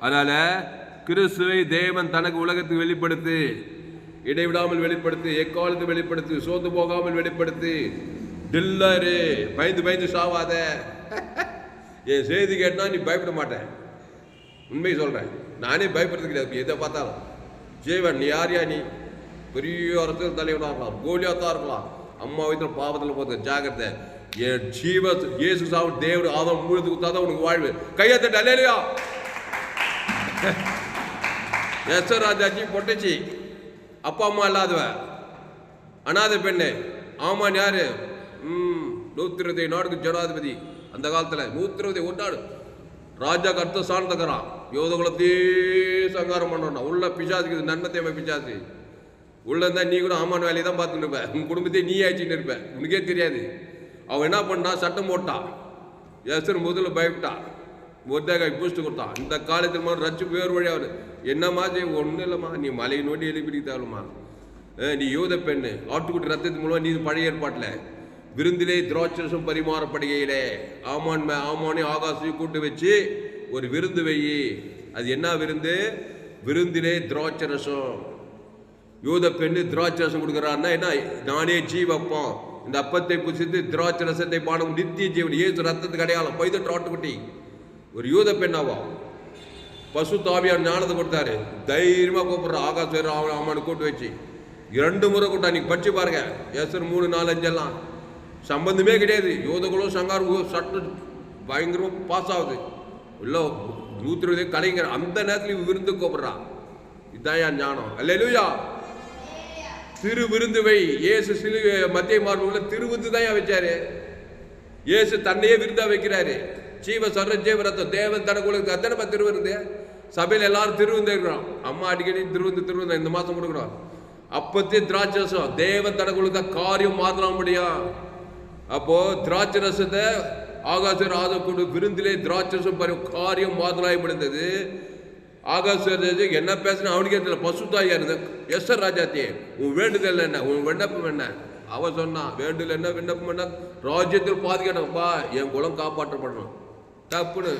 அதனால கிறிஸ்துவை தேவன் தனக்கு உலகத்துக்கு வெளிப்படுத்து. இடைவிடாமல் வெளிப்படுத்து. எக்காலத்து வெளிப்படுத்து. சோர்ந்து போகாமல் வெளிப்படுத்து. டில்லரு பயந்து பயந்து சாவாத. என் செய்தி கேட்டா நீ பயப்பட மாட்டேன். உண்மை சொல்றேன். நானே பயப்படுறது கிடையாது. எதை பார்த்தாலும் ஜீவன் நீ யாரியா? நீ பெரிய அரசியல் தலைவனாக இருக்கலாம், கோலியாத்தான் இருக்கலாம். அம்மா வயிற்றுல பாவத்தில் போது ஜாகிரதை. என் ஜீவ இயேசு சாவு தேவன் ஆதாம் முழுது குத்தாதான் உனக்கு வாழ்வு. கையத்தட்டு அல்லேலூயா. எஸ்ஆர் ராஜாஜி பொட்டச்சி அப்பா அம்மா இல்லாதவ அநாத பெண்ணு. ஆமான் யாரு? 120 நாடுக்கு ஜனாதிபதி. அந்த காலத்துல 121 நாடு ராஜாக்கு அர்த்த சார்ந்தக்கிறான். யோத குலத்தையே சங்காரம் பண்ணா. உள்ள பிசாசுக்கு நன்மத்தை பிசாசு உள்ள இருந்தா நீ கூட ஆமான் வேலையை தான் பார்த்துட்டு இருப்ப. உன் குடும்பத்தையே நீ ஆயிடுச்சுன்னு இருப்ப. உனக்கே தெரியாது. அவன் என்ன பண்ணா? சட்டம் போட்டான். எஸ்ஆர் முதல்ல பயப்பட்டா. ஒருத்தகாய் பூஸ்ட் கொடுத்தான். இந்த காலத்தில் மாதிரி ரச்சு வேறு வழியாவது என்னம்மா செய்ய? ஒன்றும் இல்லைம்மா, நீ மலையை நோண்டி எழுப்பிடித்தாலுமா. நீ யூத பெண்ணு. ஆட்டுக்குட்டி ரத்தத்தின் மூலம் நீ பழைய ஏற்பாட்டில் விருந்திலே திராட்சரசம் பரிமாறப்படுகையிலே ஆமானே ஆகாசையும் கூட்டு வச்சு ஒரு விருந்து வெயி. அது என்ன விருந்து? விருந்திலே திராட்சரசம். யூத பெண்ணு திராட்சரசம் கொடுக்குறான்னா என்ன? நானே ஜீவப்பம். இந்த அப்பத்தை புசித்து திராட்சரசத்தை பானம் நித்திய ஜீவன். ஏசு ரத்தத்துக்கு அடையாளம். பைதட்டு ஆட்டுக்குட்டி. ஒரு யூத பெண்ணாவா பசு தாவியார் ஞானத்தை கொடுத்தாரு. தைரியமாக கூப்பிடுற ஆகாச ஆமானு கூட்டு வச்சு 2 முறை கூட்டா. நீங்க படிச்சு பாருங்க. எஸ்ஆர் 3, 4, 5 எல்லாம் சம்பந்தமே கிடையாது. யோதகுலம் சங்காரம் சட்டம் பயங்கரமாக பாஸ் ஆகுது. உள்ள 120 கலைஞர் அந்த நேரத்தில் விருந்து கூப்பிடுறான். இதுதான் ஞானம். அல்லேலூயா. திரு விருந்துவை இயேசு சிலுவை மத்திய மார்புல திருவிருந்து தான் வச்சாரு. இயேசு தன்னையே விருந்தா வைக்கிறாரு. ஜீவ சர்வ ஜீவரத்தம் தேவன் தனக்கு உலகத்துக்கு அத்தனை திருவிருந்து. சபையில் எல்லாரும் திருவிருந்து இருக்கிறோம். அம்மா அடிக்கடி திருவிருந்து இந்த மாதம் கொடுக்குறோம். அப்பத்தையும் திராட்சை ரசம் தேவன் தனக்கு கொடுத்த காரியம் மாறலாம் முடியும். அப்போ திராட்சை ரசத்தை ஆகாச ராஜா கொண்டு விருந்திலே திராட்சை ரசம் காரியம் மாறலாய் முடிந்தது. ஆகாச என்ன பேசுன அவனுக்கே தெரியல. பசுத்தாயா இருந்த எஸ்ஆர் ராஜாத்தே உன் வேண்டுதல் என்ன, உன் விண்ணப்பம் என்ன? அவன் சொன்னான், வேண்டுதல் என்ன விண்ணப்பம் என்ன, ராஜ்யத்தில் பாதிக்கணும்ப்பா, என் குலம் காப்பாற்றப்படணும். தப்புன்னு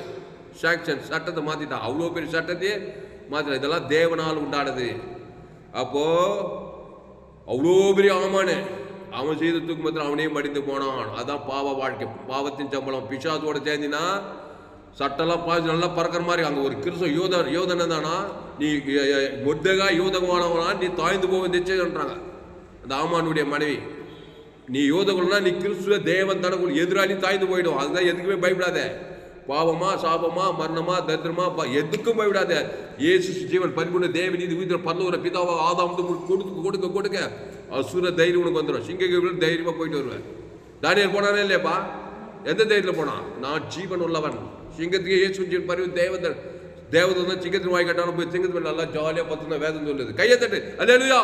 சாங்ஷன் சட்டத்தை மாத்திட்டான். அவ்வளோ பெரிய சட்டத்தையே மாத்திட்டான். இதெல்லாம் தேவனால் உண்டானது. அப்போ அவ்வளோ பெரிய ஆமானு அவன் செய்த தூக்குமத்தில் அவனையும் மடிந்து போனான். அதான் பாவ வாழ்க்கை, பாவத்தின் சம்பளம். பிசாசோட சேர்ந்தினா சட்டெல்லாம் பாய்ச்சி நல்லா பறக்கிற மாதிரி. அங்கே ஒரு கிறிஸ்தவ யோதனை தானா, நீ முத்தகா யோதகமானவனா, நீ தாய்ந்து போக நிச்சயம்ன்றாங்க அந்த ஆமானுடைய மனைவி. நீ யோதகம்னா நீ கிறிஸ்துவ தேவன் தனக்குள் எதிராளி தாய்ந்து போயிடும். அதுதான் எதுக்குமே பயப்படாத. பாவமா சாபமா மரணமா தரித்திரமா எதுக்கும் பயப்படாத. இயேசு ஜீவன் பரிபூர்ண தேவன் இது வீட்டில் பரலோக பிதாவா ஆதாம் கொடுக்க கொடுக்க கொடுக்க அசுர தைரியம் உனக்கு வந்துடும். சிங்க தைரியமா போயிட்டு வருவேன். தானியேல் போனானே இல்லையாப்பா? எந்த தைரியத்தில் போனான்? நான் ஜீவன் உள்ளவன். சிங்கத்துக்கு இயேசு ஜீவன் பரிவு தேவதன் சிங்கத்தின் வாய் கட்டாலும் போய் சிங்கத்து நல்லா ஜாலியா பார்த்துனா வேதம் சொல்லுது. கையை தட்டு அல்லேலூயா.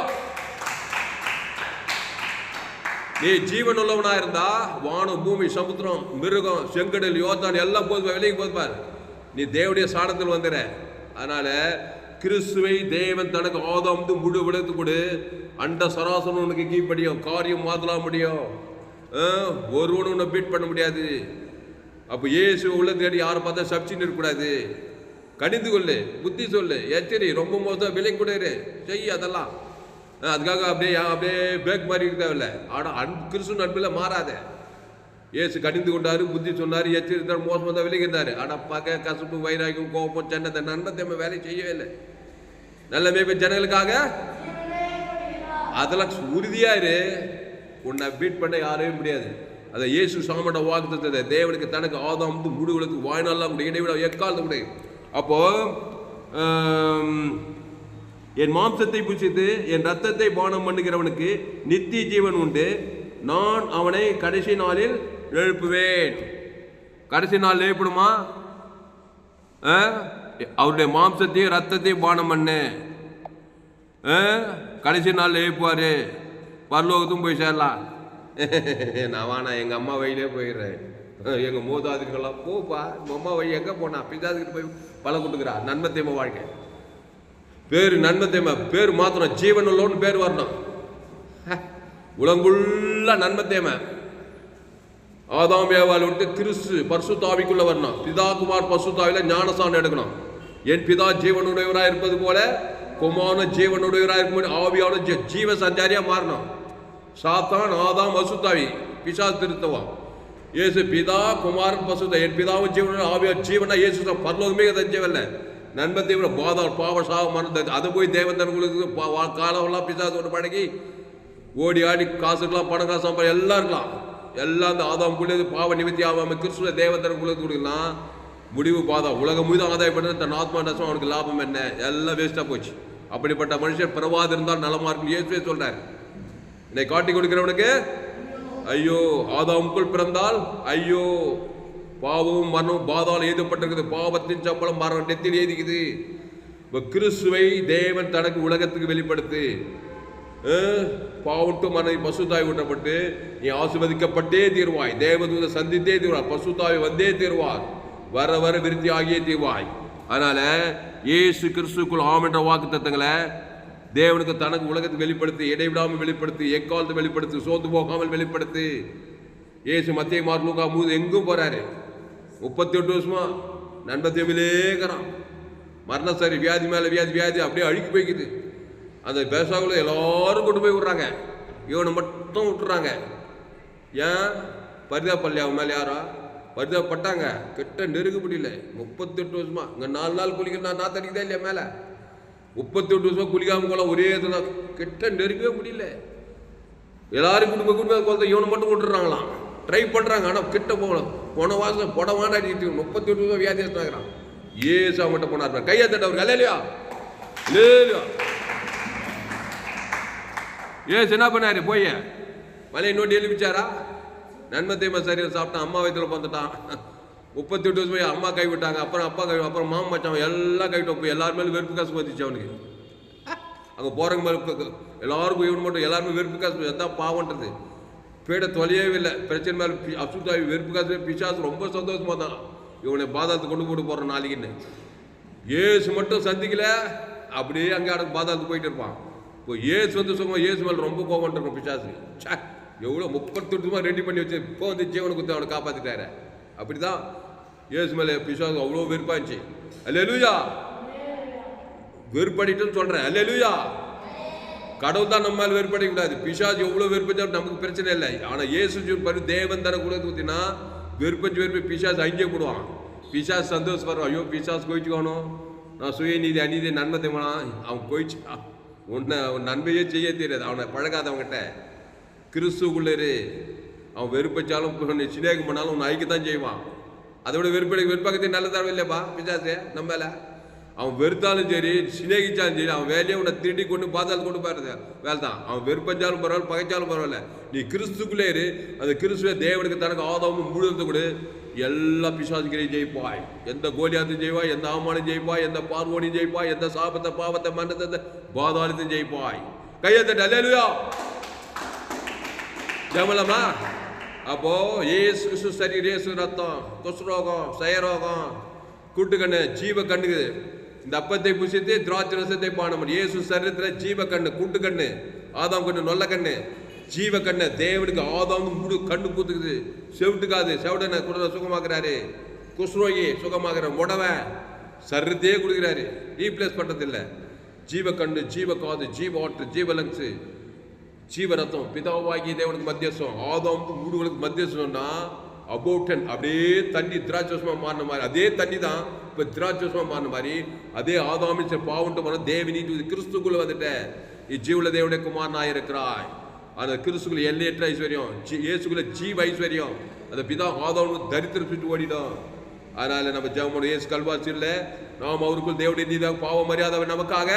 நீ ஜீவன் உள்ளவனா இருந்தா வானம் பூமி சமுத்திரம் மிருகம் செங்கடல் யோர்தான் எல்லாம் போது வெளியே போதுப்பார். நீ தேவனுடைய சாணத்தில் வந்துற. அதனால கிறிஸ்துவை தேவன் தனக்கு ஆதாம் முழு விளத்து கொடு. அண்ட சராசனம் உனக்கு கீழ்படியும், காரியம் மாத்தலாம் முடியும். ஒருவனும் உன்னை பீட் பண்ண முடியாது. அப்போ இயேசு உள்ள தேடி யாரை பார்த்தா சப்சின்னு இருக்கக்கூடாது. கடிந்து கொள்ளு, புத்தி சொல்லு, எச்சரி, ரொம்ப மோசம் விலை கூட செய்ய. அதெல்லாம் அதுக்காக அப்படியே பேக் மாதிரி இருக்க தேவையில்லை. ஆனால் கிறிஸ்து நட்பில் மாறாத. ஏசு கடிந்து கொண்டாரு, புத்தி சொன்னார், எச்சரித்தார், மோசமாக தான் விலகிருந்தாரு. ஆனால் பகை கசப்பு வைராகியம் கோபம் சண்டை நன்மை வேலை செய்யவே இல்லை. நல்ல மேய்ப்பு ஜனங்களுக்காக அதெல்லாம் உறுதியா இரு. உன்னை பீட் பண்ண யாரவே முடியாது. அதை இயேசு சாமட வாக்குத்தத்தை தேவனுக்கு தனக்கு ஆதாம் முடிவுகளுக்கு வாய்நாள்லாம் கூட இடைவிட எக்காலத்து கூட. அப்போ என் மாம்சத்தை புசித்து என் ரத்தத்தை பானம் பண்ணுகிறவனுக்கு நித்திய ஜீவன் உண்டு, நான் அவனை கடைசி நாளில் எழுப்புவேன். கடைசி நாள் எழுப்பிடுமா? அவருடைய மாம்சத்தையும் ரத்தத்தையும் பானம் பண்ணு, கடைசி நாள் எழுப்புவாரு, பரலோகத்தும் போய் சேரலாம். நான் வானா எங்கள் அம்மா வழியிலே போயிடுறேன். எங்கள் மூதாதுக்கெல்லாம் போப்பா, உங்கள் அம்மா வழி எங்கே போனா? பிதாதுக்கிட்டு போய் பல கொடுக்குறா. நன்மை தேம வாழ்க்கை பேர், நன்மை தேம பேர் மாத்திரம் ஜீவன் உள்ளோன்னு பேர் வரணும். உலங்குள்ள நன்மை தேம ஆதாம் ஏவாள் விட்டு கிறிஸ்து பரிசுத்தாவிக்குள்ள வரணும். பிதா குமார் பரிசுத்தாவில ஞானசானம் எடுக்கணும். என் பிதா ஜீவனுடையவராக இருப்பது போல குமாரன ஜீவனுடையவராக இருக்கும் ஆவியான ஜீவ சஞ்சாரியா மாறணும். சாத்தான் ஆதாம் பசுத்தாவி பிசாசு திருத்தவம். இயேசு பிதா குமாரன் பசுத்த என் பிதாவும் ஜீவன ஆவியா ஜீவனா இயேசு பரலோகமே தஞ்சவில்லை. நன்மை தீவிர பாதாள் பாவ சாவ மறந்தது. அதை போய் தேவந்தன்களுக்கு காலம்லாம் பிசாசு ஒன்று பழகி ஓடி ஆடி காசுக்கலாம் பணம் காசு சம்பளம் எல்லாம் இருக்கலாம். எல்லாம் அந்த ஆதாம் குள்ளது பாவ நிவர்த்தி ஆகாம கிறிஸ்துவ தேவந்தன் குள்ளது கொடுக்கலாம். முடிவு பாதா உலகம் மீது ஆதாயப்படுறது தன் ஆத்மா நஷ்டம். அவனுக்கு லாபம் என்ன? எல்லாம் வேஸ்டா போச்சு. அப்படிப்பட்ட மனுஷன் பிறவாது இருந்தால் நலமா இருக்கும் இயேசுவே சொல்றாரு. என்னை காட்டி கொடுக்கிறவனுக்கு ஐயோ. ஆதாமுக்குள் பிறந்தால் ஐயோ. பாவமும் மரணமும் பாதால் எழுதப்பட்டிருக்குது. பாவத்தின் சம்பளம் மரணம் நெத்தியில் எழுதிக்குது. இப்போ கிறிஸ்துவை தேவன் தனக்கு உலகத்துக்கு வெளிப்படுத்து. பாவட்டு மரணம் பசுத்தாய் ஊட்டப்பட்டு நீ ஆசீர்வதிக்கப்பட்டே தீர்வாய். தேவதூத சந்தித்தே தீர்வாய். பசுத்தாய் வந்தே தீர்வார். வர வர விருத்தி ஆகியே தீர்வாய். அதனால இயேசு கிறிஸ்துக்குள் ஆம் என்ற வாக்கு தத்தங்களை தேவனுக்கு தனக்கு உலகத்துக்கு வெளிப்படுத்தி, இடைவிடாமல் வெளிப்படுத்தி, எக்காலத்தை வெளிப்படுத்தி, சோர்ந்து போகாமல் வெளிப்படுத்தி. இயேசு மத்திய மார்க் லூக்கா எங்கும் போறாரு. 38 வருஷமா நண்பத்தேவிலேக்கிறான். மரணம் சரி, வியாதி மேல வியாதி, வியாதி அப்படியே அழுக்கி போய்க்குது. அந்த பேசாக்குள்ள எல்லாரும் கொண்டு போய் விடுறாங்க, இவனை மட்டும் விட்டுறாங்க. ஏன்? பரிதாபப்பள்ளி அவன் மேலே யாரோ பரிதாபப்பட்டாங்க. கிட்ட நெருங்க முடியல. 38 வருஷமா இங்கே 4 நாள் குளிக்க நான் தடிக்குதா இல்லையா மேலே? 38 வருஷமா குளிக்காம போல ஒரே இதுதான். கிட்ட நெருங்கவே முடியல. எல்லாரும் குடும்ப குழந்தை இவனை மட்டும் விட்டுறாங்களாம். ட்ரை பண்றாங்க, ஆனால் கிட்ட போகலாம். போன வாசம் புடவான 38 வருஷம் வியாதியாகிறான். ஏசா மட்டும் போனார். கையை தட்ட அவருக்கு அல்லையா இல்லையா? ஏசு என்ன பண்ணாரு? போய் மலையை நோட்டி எழுப்பிச்சாரா? நன்மை தீமை சரியாக சாப்பிட்டான். அம்மா வயிற்றுல பார்த்துட்டான். 38 வருஷம் போய் அம்மா கைவிட்டாங்க. அப்புறம் அப்பா கை, அப்புறம் மாமா மச்சான் எல்லாம் கைவிட்டோம். போய் எல்லாருமே வெறுப்பு காசு வந்துச்சு அவனுக்கு. அங்கே போகிறவங்க எல்லாருக்கும் இவன் மட்டும் எல்லாருமே வெறுப்பு காசு எதான் பாவன்றது பீட தொலையவே இல்லை. பிரச்சனை மேலே அசுத்தாவி வெறுப்பு காசு பிசாசு ரொம்ப சந்தோஷமாக தான் இவனை பாதாளத்தை கொண்டு போட்டு போகிறான் நாளைக்குன்னு. ஏசு மட்டும் சந்திக்கல, அப்படியே அங்கே பாதாளத்துக்கு போயிட்டு இருப்பான். இப்போ ஏசு வந்து சொல்லுவோம், ஏசு மேலே ரொம்ப கோவம் இருக்கும் பிசாசு. எவ்வளோ 38 வருஷமாக ரெடி பண்ணி வச்சு இப்போ வந்து ஜீவனை கொடுத்து அவனை காப்பாற்றிட்டாரு. அப்படி தான் ஏசு மேலே பிசாசு அவ்வளோ வெறுப்பாச்சு. அல்லேலூயா, வெறுப்படிட்டுன்னு சொல்கிறேன். அல்லேலூயா, கடவுள் தான் நம்ம மேலே வெறுப்படிக்கூடாது. பிசாசு எவ்வளோ வெறுப்பச்சா நமக்கு பிரச்சனை இல்லை. ஆனால் ஏசு பரி தேவன் தர கூட ஊற்றினா வெறுப்பி பிசாசு அங்கே போடுவான். பிசாசு சந்தோஷப்படுறான். ஐயோ பிசாசு கோயிச்சுக்கணும், நான் சுயநீதி அநீதி நன்மை தேவனா அவன் கோயிச்சு உன்னை நன்மையே செய்ய தெரியாது. அவனை பழகாதவங்கிட்ட கிறிஸ்துக்குள்ளே அவன் வெறுப்பச்சாலும் சிநேகம் பண்ணாலும் உன்னை ஐக்கியத்தான் செய்வான். அதை விட வெறுப்பக்கத்தையும் நல்லதாக இல்லையாப்பா பிசாசு நம்ம மேலே. அவன் வெறுத்தாலும் சரி சிநேகிச்சாலும் சரி அவன் வேலையை உன்னை திருடி கொண்டு பாதாளத்து கொண்டு போயிருந்த வேலை தான். அவன் வெறுப்பஞ்சாலும் பரவாயில்ல, பகைச்சாலும் பரவாயில்ல, நீ கிறிஸ்துக்குள்ளே இரு. அந்த கிறிஸ்துவ தேவனுக்கு தனக்கு ஆதாமும் முழுவதும் கூட எல்லா பிசாசுகளையும் ஜெயிப்பாய். எந்த கோலியாத்தையும் ஜெயிப்பாய், எந்த ஆமானையும் ஜெயிப்பாய், எந்த பார்வோனையும் ஜெயிப்பாய், எந்த சாபத்தை பாவத்தை மன்னத்தை பாதாளத்தையும் ஜெயிப்பாய். கையத்தட்ட அல்லேலூயா ஜெபலாமா. அப்போ ஏசு கிறிஸ்து சரீரம், ஏசு ரத்தம், குஷ்ரோகம், சயரோகம், கூட்டுக்கண்ணு, ஜீவ கண்ணுக்கு இந்த அப்பத்தை புசித்து திராட்சை ரசத்தை பானம். ஏசு சரீரத்தில் ஜீவ கண்ணு, கூட்டுக்கண்ணு, ஆதாம் கண்ணு, நொல்ல கண்ணு, ஜீவ கண்ணு. தேவனுக்கு ஆதாம் முழு கண்ணு கூத்துக்குது. செவிட்டுக்காது, செவிடனை கூட சுகமாக்குறாரு. குஷ்ரோகி சுகமாக்குற, முடவன் சரீரத்தையே கொடுக்குறாரு, ரீப்ளேஸ் பண்ணுறதில்லை. ஜீவ கண்ணு, ஜீவ காது, ஜீவ வாட்டர், ஜீவ லங்ஸு, ஜீவ ரத்தம். பிதாவாகி தேவனுக்கு மத்தியஸ்தம், ஆதாமுக்கு மூடுகளுக்கு மத்தியஸ்தம்னா அபோட்டன் அப்படியே தண்ணி திராட்சமாக மாறின மாதிரி, அதே தண்ணி தான் இப்போ திராட்சமாக மாறின மாதிரி, அதே ஆதாமின் பாவன்ட்டு போன தேவனி கிறிஸ்துக்குள்ள வந்துட்ட இஜீவுல தேவனுடைய குமாரனாக இருக்கிறாய். அந்த கிறிஸ்துக்குள்ள எல்லையற்ற ஐஸ்வர்யம், இயேசுக்குள்ள ஜீவ ஐஸ்வர்யம். அந்த பிதா ஆதாமுக்கு தரித்திரம் சுட்டு ஓடிடும். அதனால நம்ம ஜெபம் இயேசு கல்வாசி இல்லை, நாம் அவருக்குள் தேவனுடைய நீதாக பாவ மரியாதை நமக்காக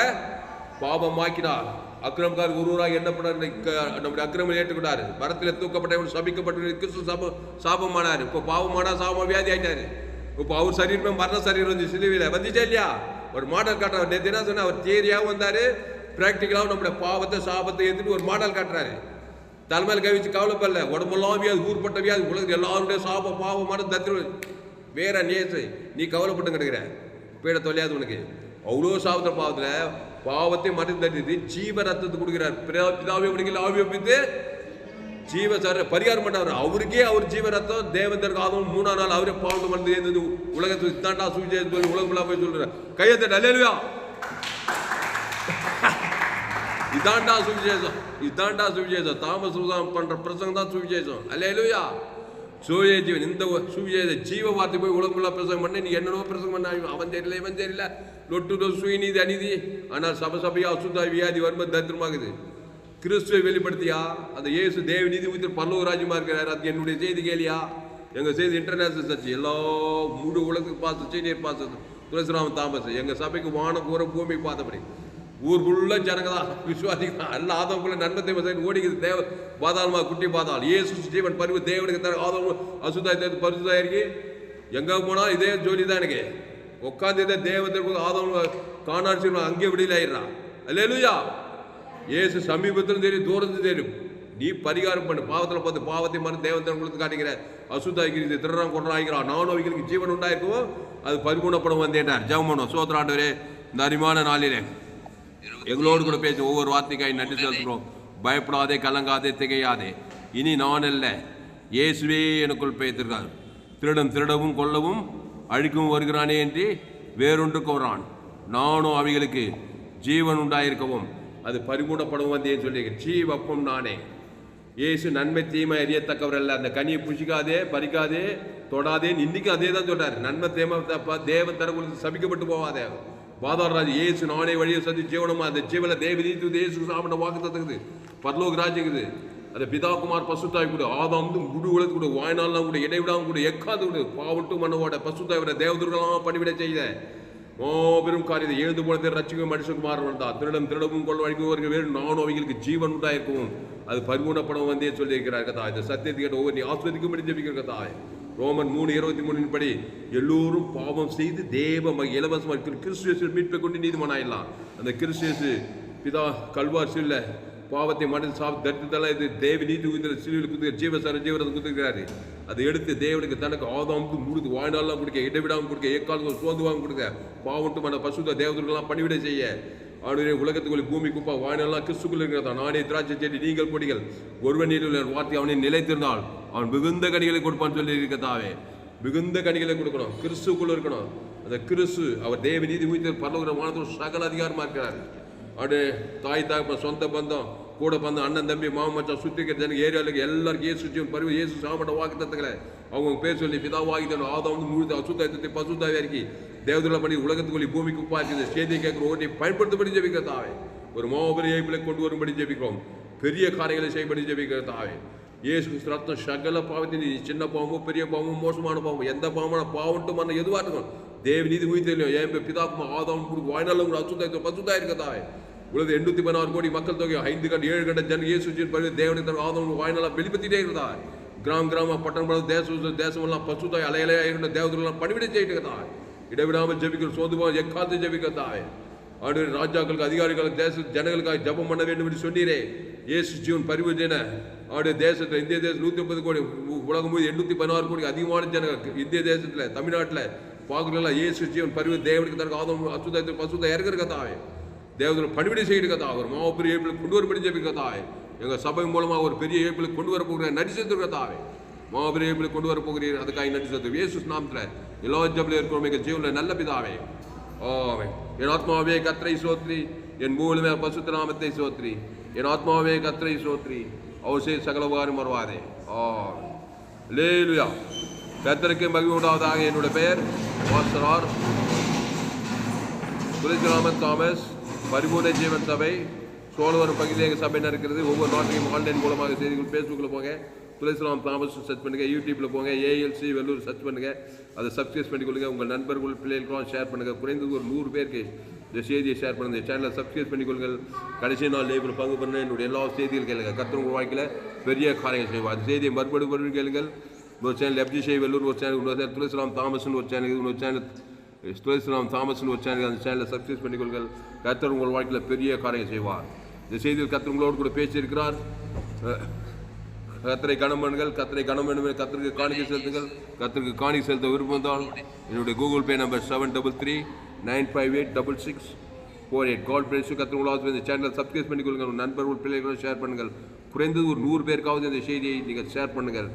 பாவமாக்கினார். அக்கிரமக்கார் ஒருவராக என்ன பண்ணார், நம்முடைய அக்கிரமம் ஏற்றுக்கொண்டாரு. மரத்தில் தூக்கப்பட்ட சபிக்கப்பட்ட கிறிஸ்து சாபமானார். இப்போ பாவமானா சாப வியாதி ஆயிட்டாரு. இப்போ அவர் சரீரமே மரண சரீரம் வந்து சிலுவையில் வந்துச்சா இல்லையா? ஒரு மாடல் காட்டுறாரு. நேற்று என்ன சொன்னா, அவர் தியரியாகவும் வந்தார், பிராக்டிக்கலாகவும் நம்முடைய பாவத்தை சாபத்தை ஏற்றுட்டு ஒரு மாடல் காட்டுறாரு. தலைமையில் கவிச்சு கவலைப்படல, உடம்பெல்லாம் வியாதி, ஊர்பட்ட வியாதி, உலகத்தில் எல்லாருடைய சாப பாவமான தத்திர வேற நேசு நீ கவலைப்பட்டு கிடக்கிற பீட தொலையாது உனக்கு. அவ்வளோ சாபத்தை பாவத்தில் பாவத்தை மறைந்து தட்டிட்டு ஜீவ ரத்தத்தை கொடுக்கிறார். பிதாவை உனக்கு ஆவியை வைத்து ஜீவ சார் பரிகாரம் பண்ணார். அவருக்கே அவர் ஜீவ ரத்தம் தேவதற்கு ஆகும். 3ஆம் நாள் அவரே பாவத்தை மறந்து உலகத்துக்கு இத்தாண்டா சுவிசேஷம் சொல்லி உலகம் போய் சொல்றார். கையத்தை அல்லேலூயா, இதாண்டா சுவிசேஷம், இதாண்டா சுவிசேஷம். தாமஸ் பண்ற பிரசங்கம் தான் சுவிசேஷம். அல்லேலூயா, சூரிய ஜீவன். இந்த சுவிசேஷ ஜீவ வார்த்தை போய் உலகமுள்ள பிரசங்கம் பண்ண நீ என்னென்னவோ பிரசங்கம் பண்ண, அவன் தெரியல இவன் தெரியல, லொட்டு சுயநீதி அநீதி. ஆனால் சபையா அசுத்தா வியாதி வரும்போது தரித்திரமாகுது. கிறிஸ்துவை வெளிப்படுத்தியா? அந்த இயேசு தேவ நீதி ஊற்றி பல்லவ ராஜ்யமா இருக்கிறார். அது என்னுடைய செய்தி கேளியா? எங்கள் செய்தி இன்டர்நேஷனல் சர்ச், எல்லா முழு உலகத்துக்கு பார்த்து சீனியர் பாச துளசிராம தாமஸ். எங்கள் சபைக்கு வானம் கூற பூமி பார்த்தபடி ஊர் ஃபுல்லாக ஜனங்க தான் விசுவாசிக்கு எல்லா ஆதவங்களுக்குள்ள நன்மை தேவ ஓடிக்குது. தேவ பாதாளமாக குட்டி பாதாள். ஏசு ஜீவன் பருவ தேவனுக்கு தர ஆதவம் அசுத்தாய் பரிசுத்தாயிருக்கு. எங்கே போனால் இதே ஜோலி தான் எனக்கு. உட்காந்து இதே தேவத்திற்கு ஆதவம் காணாட்சி அங்கே விடுதலை ஆயிடுறான். அல்லேலூயா, ஏசு சமீபத்திலும் தெரியும், தூரத்தும் தெரியும். நீ பரிகாரம் பண்ணு. பாவத்தில் பார்த்து பாவத்தை மறு தேவத்தை கொடுத்து காட்டுகிற அசுத்தாய்க்கு திருறான் கொண்டு ஆகிறான். நானும் அவைகளுக்கு ஜீவன் உண்டாயிருக்கும், அது பரிபூர்ணப்படம் வந்தேன்டார். ஜெபம் பண்ணுவோம். சோதராண்டவரே, இந்த அருமையான நாளிலே எங்களோடு கூட பேசி ஒவ்வொரு வார்த்தைக்காய் நன்றி செலுத்துகிறோம். பயப்படாதே, கலங்காதே, திகையாதே. இனி நான் அல்ல, இயேசுவே எனக்குள் பேய்த்திருக்கார். திருடன் திருடவும் கொல்லவும் அழிக்கவும் வருகிறானே என்று வேறொன்றுக்கு வரான். நானும் அவைகளுக்கு ஜீவன் உண்டாயிருக்கவும் அது பரிபூர்ணப்படவும் வந்தேன்னு சொல்லியிருக்கேன். ஜீவப்பம் நானே. இயேசு நன்மை தீமை அறியத்தக்கவர் அல்ல. அந்த கனியை புசிக்காதே, பறிக்காதே, தொடாதேன்னு இன்னைக்கு அதே தான் சொல்றாரு. நன்மை தேம தேவன் தரங்களுக்கு சபிக்கப்பட்டு போவாதே. பாதாளராஜ் இயேசு நானே வழியை சதி ஜீவனமா. அந்த ஜீவன தேவதி இயேசு சாப்பிட வாக்கு தத்துக்குது. பரலோக ராஜ்யக்குது. அந்த பிதாகுமார் பசுத்தாய் கூட ஆதாம் முழு உலகத்து கூட வாய்நாள்லாம் கூட இடைவிடாம கூட எக்காது கூட பாவட்டு மன்னவோட பசுத்தாய் விட தேவதுர்களெல்லாம் பணிவிட செய்த மாபெரும் காரியத்தை எழுந்து போனதை ரட்சிக்கும் மனுஷகுமார் வந்தா. திருடம் திருடவும் கொள்ள வழிக்கு வேறு நானும் அவைகளுக்கு ஜீவன் உண்டாயிருக்கவும் அது பரிபூர்ணப்படம் வந்தே சொல்லியிருக்கிறார் கதா. இந்த சத்தியத்தை கேட்ட ஒவ்வொரு ஆஸ்வதிக்கும்படி ஜெபிக்கிற கதாய். ரோமன் 3:23 படி எல்லோரும் பாவம் செய்து தேவ இலவசமாக கிறிஸ்து மீட்பை கொண்டு நீதிமானாயிடலாம். அந்த கிறிஸ்து பிதா கல்வார் சில்ல பாவத்தை மனதில் தரித்தெல்லாம் இது தேவ நீதி குதிர சிலுவையில் குதிர ஜீவசார ஜீவரத்தை குதிக்கிறாரு. அதை எடுத்து தேவனுக்கு தனக்கு ஆதாமுக்கு முழுது வாழ்நாளெல்லாம் கொடுக்க, இடைவிடாமல் கொடுக்க, ஏக்காலத்துக்கு சோதுவாங்க கொடுக்க, பாவட்டு மன பசுத்த தேவதற்கெல்லாம் பணிவிட செய்ய, அவனுடைய உலகத்துக்குள்ளே பூமி குப்பா வாழ்நாளெல்லாம் கிறிஸ்துக்குள் இருக்கிறதா. நானே திராட்சை செடி நீங்கள் கொடிகள், ஒருவன் வார்த்தை அவனை நிலைத்திருந்தால் அவன் மிகுந்த கனிகளை கொடுப்பான்னு சொல்லி இருக்கதாவே. மிகுந்த கனிகளை கொடுக்கணும், கிறிஸ்துக்குள்ள இருக்கணும். அந்த கிறிஸ்து அவர் தேவ நீதி முடித்து பரலோக வானத்தோடு சகல அதிகாரமா இருக்கிறார். அப்படியே தாய் தாய்ப்பன் சொந்த பந்தம் கூட பந்தம் அண்ணன் தம்பி மாமன் மச்சான் சுற்றி இருக்கிற ஜனங்க ஏரியாவுக்கு எல்லாருக்கும் இயேசு ஜீவன் பரிவு இயேசு சாமட்ட வாக்கு தத்துக்களை அவங்க பேர் சொல்லி பிதா வாங்கி தரணும். ஆதாம் முழுது அசுத்தாயத்தை பசுத்தாவே இருக்கி தேவதுல பண்ணி உலகத்துக்குள்ளி பூமிக்கு உப்பாக்கி இந்த செய்தியை கேட்குற ஓட்டி பயன்படுத்தபடி ஜெபிக்கிற தாவே. ஒரு மாபெரிய ஏய்ப்பிலை கொண்டு வரும்படி ஜெபிக்கிறோம். பெரிய காரியங்களை செய்யபடி ஜெபிக்கிற தாவே. இயேசு ரத்தம் சகல பாவத்தின் சின்ன பாவமும் பெரிய பாவமும் மோசமான பாவம் எந்த பாவமான பாவம்ட்டு மன எதுவாக இருக்கும் தேவ நீதி உயிர் தெரியும். என் பிதாக்குமா ஆதாம் வாய்நாளும் அசுத்தாயத்தை பசுத்தா இருக்கதாவே. உலக 816 கோடி மக்கள் தொகை 5 கண்ட 7 கண்ட ஜன இயேசுஜின் பரிவு தேவனுக்கு தன் ஆதம் வாய்நாளா வெளிப்பத்திட்டே இருக்கிறதா. கிராம பட்டணம் தேசமெல்லாம் பசுத்தாய் அலையலையா இருந்த தேவதெல்லாம் பணிவிட செய்யிட்டு இருக்கதா. இடைவிடாமல் ஜெபிக்கிற சோதுவா எக்காலத்தை ஜெபிக்கிறதாவே. ஆண்டு ராஜாக்களுக்கு அதிகாரிகளுக்கு தேச ஜனங்களுக்காக ஜபம் பண்ண வேண்டும் என்று சொன்னீரே. இயேசு ஜீவன் பரிவு ஜன ஆடு தேசத்தில் இந்திய தேசம் 130 கோடி உலகம் முழு 816 கோடி அதிகமான ஜனங்கள் இந்திய தேசத்தில் தமிழ்நாட்டில் பார்க்குறதுல இயேசு ஜீவன் பரிவு தேவனுக்கு தனக்கு ஆதம் அசுத்தத்தை பசுத்த இறக்கிறதாவே. தேவதற்கு பணிவிடை செய்யிருக்கதா. ஒரு மாபெரிய ஏப்பில் கொண்டு வரும்படி ஜெபிக்கிறதாவே. எங்கள் சபை மூலமாக ஒரு பெரிய ஏப்பில் கொண்டு வர போகிற நடிச்சிருக்கிறதாவே. மாபெரிய ஏப்பில் கொண்டு வர போகிறீர். அதுக்காக நடிச்சது இயேசு நாமத்தில் எல்லா ஜபில் இருக்கிறோம் எங்கள் ஜீவனில் நல்ல பிதாவே. ஆமென். என் ஆத்மாவே கர்த்தரை சோத்ரி, என் மூலமே பசுத்த நாமத்தை சோத்ரி. என் ஆத்மாவே கர்த்தரை சோத்ரி, அவர் செய்த சகல உபகாரம் வருவாதே. அல்லேலூயா. கர்த்தருக்கு மகிமை உண்டாவதாக. என்னுடைய பெயர் பாஸ்டர் துரைராமன் தாமஸ். பரிபூர்ண ஜீவன் சபை சோழவரம் பகுதியில் எங்கள் சபை இருக்கிறது. ஒவ்வொரு நாட்டிலையும் ஆன்லைன் மூலமாக செய்திகள் ஃபேஸ்புக்கில் போங்க, துரைராமன் தாமஸ் சர்ச் பண்ணுங்கள். யூடியூப்பில் போங்க, ஏஎல்சி வெள்ளூர் சர்ச் பண்ணுங்கள். அதை சப்ஸ்கிரைப் பண்ணிக்கொள்ளுங்கள். உங்கள் நண்பர்கள் பிள்ளைகளுக்கும் ஷேர் பண்ணுங்கள். குறைந்தது ஒரு 100 பேருக்கு இந்த செய்தியை ஷேர் பண்ணுங்கள். சேனலை சப்ஸ்கிரைப் பண்ணிக்கொள்ளுங்கள். கடைசி நாள் லேபில் பங்கு பண்ண என்னுடைய எல்லா செய்திகள் கேளுங்க. கர்த்தர் உங்கள் வாழ்க்கையில் பெரிய காரியங்கள் செய்வார். அந்த செய்தியை மறுபடியும் கேளுங்கள். ஒரு சேனல் எஃப்ஜிஷே வெள்ளூர் ஒரு சேனல், இன்னொரு துரைராமன் தாமஸ்னு ஒரு சேனல், இன்னொரு சேனல் துரைராமன் தாமஸ்னு ஒரு சேனல். அந்த சேனலை சப்ஸ்கிரைப் பண்ணிக்கொள்ளுங்கள். கர்த்தர் உங்கள் வாழ்க்கையில் பெரிய காரியம் செய்வார். இந்த செய்தியில் கர்த்தர் உங்களோடு கூட பேசியிருக்கிறார். கர்த்தரை கனம் பண்ணுங்கள். கர்த்தரை கனம் வேண்டும். கர்த்தருக்கு காணிக்கை செலுத்துங்கள். கர்த்தருக்கு காணிக்கை செலுத்த விருப்பம் தான் என்னுடைய கூகுள் பே நம்பர் 7339586648. கால் பிளேஸ். கர்த்தர் உங்களாவது இந்த சேனலை சப்ஸ்கிரைப் பண்ணிக்கொள்ளுங்கள். நண்பர்கள் பிள்ளைகளும் ஷேர் பண்ணுங்கள். குறைந்தது ஒரு 100 பேருக்காவது இந்த செய்தியை நீங்கள் ஷேர் பண்ணுங்கள்.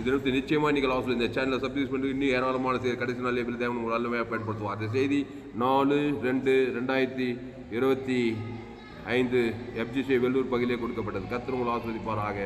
இதற்கு நிச்சயமாக நீங்கள் ஆசை இந்த சேனலை சப்ஸ்கிரைப் பண்ணி இன்னும் ஏராளமான செய்தி கடைசி நாள் எப்படி தேவன் ஒரு நல்லமையாக பயன்படுத்துவார். இந்த செய்தி 4/2/2025 எஃப்ஜிசி வெள்ளூர் பகுதியிலே கொடுக்கப்பட்டது. கர்த்தர் உங்களை ஆஸ்வதிப்பாராக.